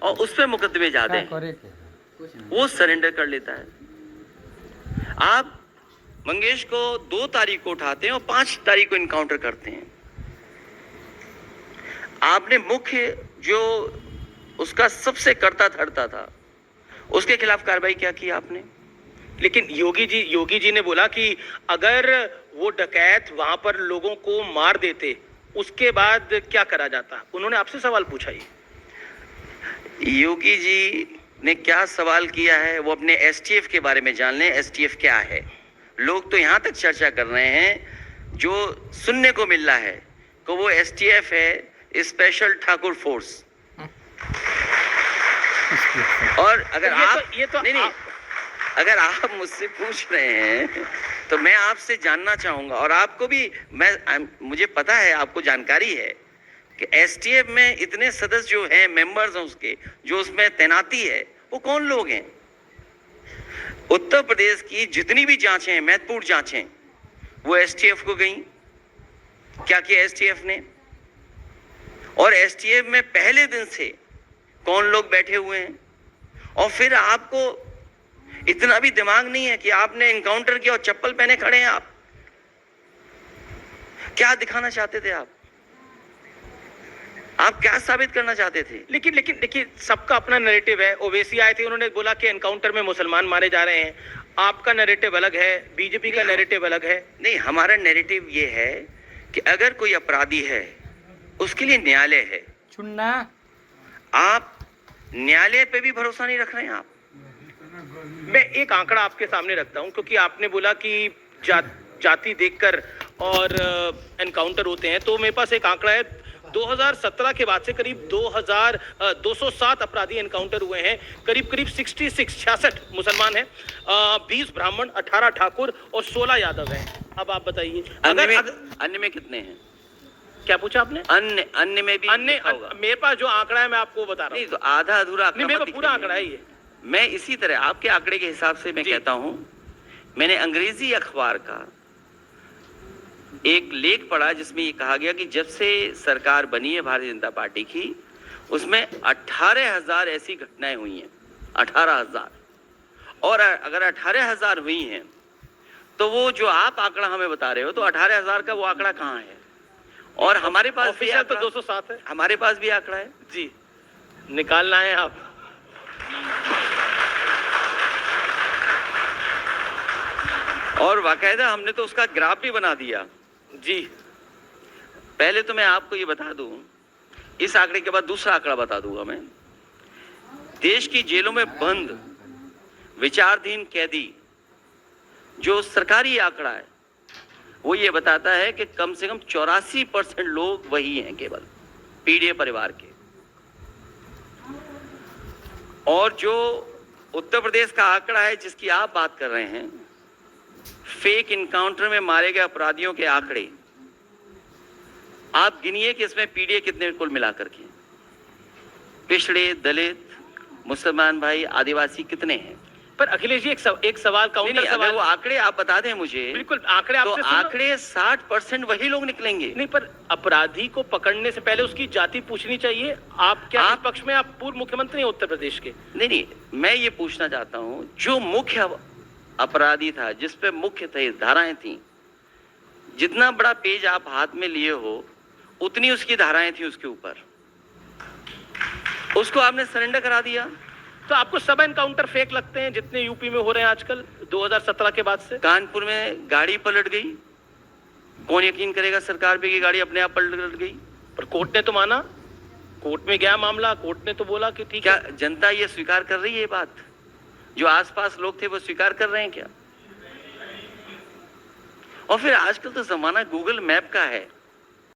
और उस पर मुकदमे जाते हैं, वो सरेंडर कर लेता है। आप मंगेश को 2 तारीख को उठाते हैं और 5 तारीख को इनकाउंटर करते हैं। आपने मुख्य जो उसका सबसे करता धरता था उसके खिलाफ कार्रवाई क्या की आपने? लेकिन योगी जी ने बोला कि अगर वो डकैत वहां पर लोगों को मार देते उसके बाद क्या करा जाता। उन्होंने आपसे सवाल पूछा। योगी जी ने क्या सवाल किया है वो अपने एसटीएफ के बारे में जान लें। एसटीएफ क्या है? लोग तो यहां तक चर्चा कर रहे हैं, जो सुनने को मिल रहा है कि वो एसटीएफ है, स्पेशल ठाकुर फोर्स। और अगर अगर आप मुझसे पूछ रहे हैं तो मैं आपसे जानना चाहूंगा, और आपको भी मुझे पता है, आपको जानकारी है कि एसटीएफ में इतने सदस्य जो हैं, मेंबर्स हैं उसके, जो उसमें तैनाती है, वो कौन लोग हैं? उत्तर प्रदेश की जितनी भी जांचें हैं, महत्वपूर्ण जांचें, वो एसटीएफ को गई। क्या किया एसटीएफ ने? और एसटीएफ में पहले दिन से कौन लोग बैठे हुए हैं? और फिर आपको इतना भी दिमाग नहीं है कि आपने इनकाउंटर किया और चप्पल पहने खड़े हैं आप। क्या दिखाना चाहते थे आप क्या साबित करना चाहते थे? लेकिन देखिए, सबका अपना नैरेटिव है। ओवैसी आए थे, उन्होंने बोला कि एनकाउंटर में मुसलमान मारे जा रहे हैं। आपका नैरेटिव अलग है, बीजेपी का नैरेटिव अलग है। नहीं, हमारा नैरेटिव ये है कि अगर कोई अपराधी है उसके लिए न्यायालय है। चुनना आप न्यायालय पे भी भरोसा नहीं रख रहे हैं आप। मैं एक आंकड़ा आपके सामने रखता हूं, क्योंकि आपने बोला कि जाति देखकर और एनकाउंटर होते हैं, तो मेरे पास एक आंकड़ा है। 2017 के बाद से करीब 207 अपराधी एनकाउंटर हुए हैं। करीब 66 मुसलमान हैं, 20 ब्राह्मण, 18 ठाकुर और 16 यादव हैं। अब आप बताइए, अन्य में कितने हैं? क्या पूछा आपने? अन्य में भी मेरे पास जो आंकड़ा है मैं आपको बता रहा हूँ। नहीं, तो आधा अधूरा आंकड़ा मेरे पास पूरा आंकड़ा है ये। मैं इसी तरह आपके आंकड़े के हिसाब से मैं कहता हूं, मैंने अंग्रेजी अखबार का एक लेख पढ़ा जिसमें ये कहा गया कि जब से सरकार बनी है भारतीय जनता पार्टी की, उसमें 18,000 ऐसी घटनाएं हुई हैं। 18,000। और अगर 18,000 हुई हैं तो वो जो आप आंकड़ा हमें बता रहे हो, तो 18,000 का वो आंकड़ा कहाँ है? और हमारे पास भी तो 207 है। हमारे पास भी आंकड़ा है जी, निकालना है आप। और बाकायदा हमने तो उसका ग्राफ भी बना दिया जी। पहले तो मैं आपको ये बता दूं, इस आंकड़े के बाद दूसरा आंकड़ा बता दूंगा मैं। देश की जेलों में बंद विचाराधीन कैदी, जो सरकारी आंकड़ा है, वो ये बताता है कि कम से कम 84% लोग वही हैं, केवल पीड़ित परिवार के। और जो उत्तर प्रदेश का आंकड़ा है जिसकी आप बात कर रहे हैं, फेक इनकाउंटर में मारे गए अपराधियों के आंकड़े, आप गिनिए कि इसमें पीड़ित कितने कुल मिलाकर के, पिछड़े, दलित, मुसलमान भाई, आदिवासी कितने हैं? पर अखिलेश जी एक सवाल काउंटर सवाल, वो आंकड़े आप बता दें मुझे। बिल्कुल, आंकड़े तो आपसे आंकड़े 60% वही लोग निकलेंगे। नहीं, पर अपराधी को पकड़ने से पहले उसकी जाति पूछनी चाहिए। आप क्या इस पक्ष में? आप पूर्व मुख्यमंत्री हैं उत्तर प्रदेश के। नहीं, मैं ये पूछना चाहता हूं, जो मुख्य अपराधी था, जिस पे मुख्य थे धाराएं थी, जितना बड़ा पेज आप हाथ में लिए हो उतनी उसकी धाराएं थी उसके ऊपर, उसको आपने सरेंडर करा दिया। तो आपको सब एनकाउंटर फेक लगते हैं जितने यूपी में हो रहे हैं आजकल 2017 के बाद से? कानपुर में गाड़ी पलट गई, कौन यकीन करेगा सरकार पे कि गाड़ी अपने आप पलट गई? पर कोर्ट ने तो माना, कोर्ट में गया मामला, कोर्ट ने तो बोला कि ठीक है। क्या जनता ये स्वीकार कर रही है? बात जो आसपास लोग थे वो स्वीकार कर रहे हैं क्या? और फिर आजकल तो जमाना गूगल मैप का है।